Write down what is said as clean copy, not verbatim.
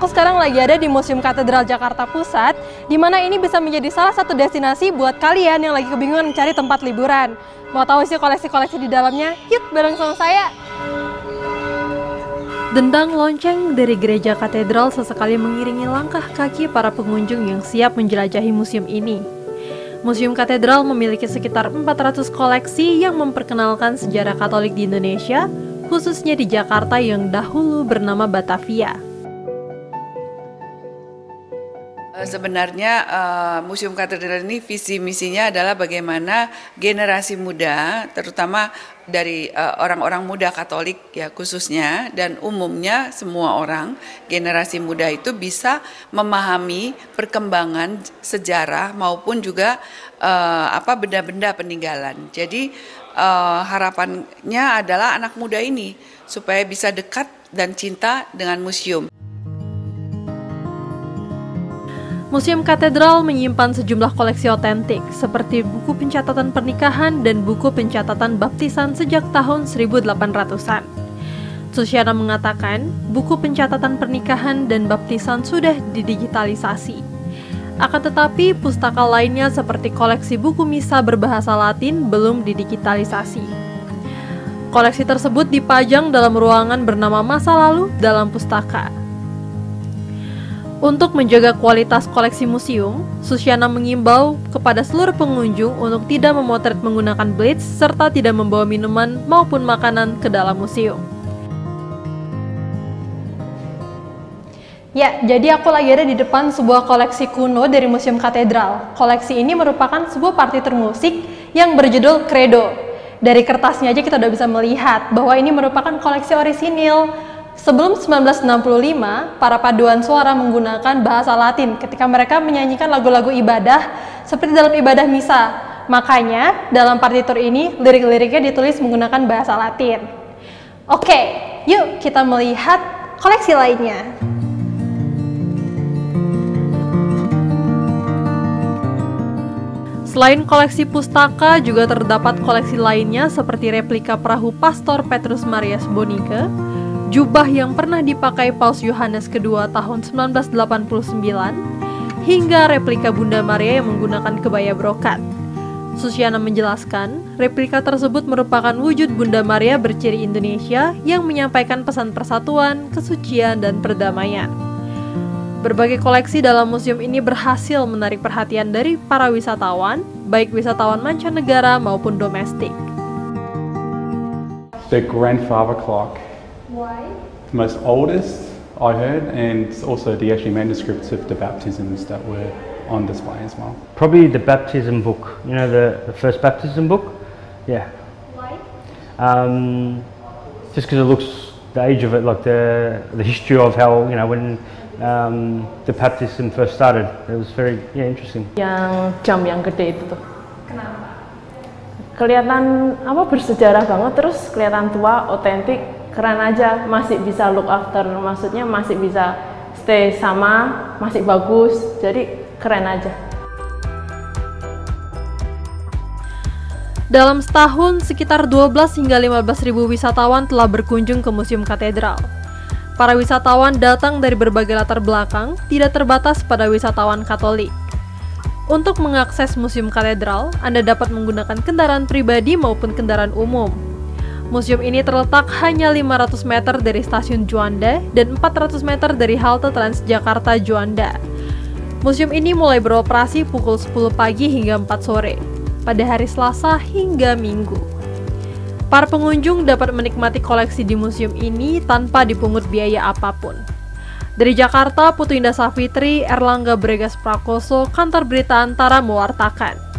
Aku sekarang lagi ada di Museum Katedral Jakarta Pusat, di mana ini bisa menjadi salah satu destinasi buat kalian yang lagi kebingungan mencari tempat liburan. Mau tahu sih koleksi-koleksi di dalamnya? Yuk bareng sama saya! Dendang lonceng dari gereja katedral sesekali mengiringi langkah kaki para pengunjung yang siap menjelajahi museum ini. Museum Katedral memiliki sekitar 400 koleksi yang memperkenalkan sejarah Katolik di Indonesia, khususnya di Jakarta yang dahulu bernama Batavia. Sebenarnya Museum Katedral ini visi misinya adalah bagaimana generasi muda, terutama dari orang-orang muda Katolik ya khususnya dan umumnya semua orang, generasi muda itu bisa memahami perkembangan sejarah maupun juga benda-benda peninggalan. Jadi harapannya adalah anak muda ini supaya bisa dekat dan cinta dengan museum. Museum Katedral menyimpan sejumlah koleksi otentik, seperti buku pencatatan pernikahan dan buku pencatatan baptisan sejak tahun 1800-an. Susiana mengatakan, buku pencatatan pernikahan dan baptisan sudah didigitalisasi. Akan tetapi, pustaka lainnya seperti koleksi buku misa berbahasa Latin belum didigitalisasi. Koleksi tersebut dipajang dalam ruangan bernama Masa Lalu dalam pustaka. Untuk menjaga kualitas koleksi museum, Susiana mengimbau kepada seluruh pengunjung untuk tidak memotret menggunakan blitz serta tidak membawa minuman maupun makanan ke dalam museum. Ya, jadi aku lagi ada di depan sebuah koleksi kuno dari Museum Katedral. Koleksi ini merupakan sebuah partitur musik yang berjudul Credo. Dari kertasnya aja kita udah bisa melihat bahwa ini merupakan koleksi orisinil. Sebelum 1965, para paduan suara menggunakan bahasa Latin ketika mereka menyanyikan lagu-lagu ibadah seperti dalam ibadah misa. Makanya, dalam partitur ini, lirik-liriknya ditulis menggunakan bahasa Latin. Oke, yuk kita melihat koleksi lainnya. Selain koleksi pustaka, juga terdapat koleksi lainnya seperti replika perahu Pastor Petrus Marias Bonike, jubah yang pernah dipakai Paus Yohanes II tahun 1989, hingga replika Bunda Maria yang menggunakan kebaya brokat. Susiana menjelaskan, replika tersebut merupakan wujud Bunda Maria berciri Indonesia yang menyampaikan pesan persatuan, kesucian, dan perdamaian. Berbagai koleksi dalam museum ini berhasil menarik perhatian dari para wisatawan, baik wisatawan mancanegara maupun domestik. The grandfather clock. Why? The most oldest I heard, and also the actually manuscripts of the baptisms that were on display as well. Probably the baptism book, you know, the first baptism book? Yeah. Why? Just because it looks, the age of it, like the history of how, you know, when the baptism first started. It was very, interesting. Yang jam yang gede itu tuh. Kenapa? Kelihatan bersejarah banget, terus kelihatan tua, otentik, keren aja, masih bisa look after, maksudnya masih bisa stay sama, masih bagus, jadi keren aja. Dalam setahun, sekitar 12 hingga 15 ribu wisatawan telah berkunjung ke Museum Katedral. Para wisatawan datang dari berbagai latar belakang, tidak terbatas pada wisatawan Katolik. Untuk mengakses Museum Katedral, Anda dapat menggunakan kendaraan pribadi maupun kendaraan umum. Museum ini terletak hanya 500 meter dari stasiun Juanda dan 400 meter dari halte Transjakarta Juanda. Museum ini mulai beroperasi pukul 10 pagi hingga 4 sore, pada hari Selasa hingga Minggu. Para pengunjung dapat menikmati koleksi di museum ini tanpa dipungut biaya apapun. Dari Jakarta, Putu Indah Safitri, Erlangga Bregas Prakoso, Kantor Berita Antara mewartakan.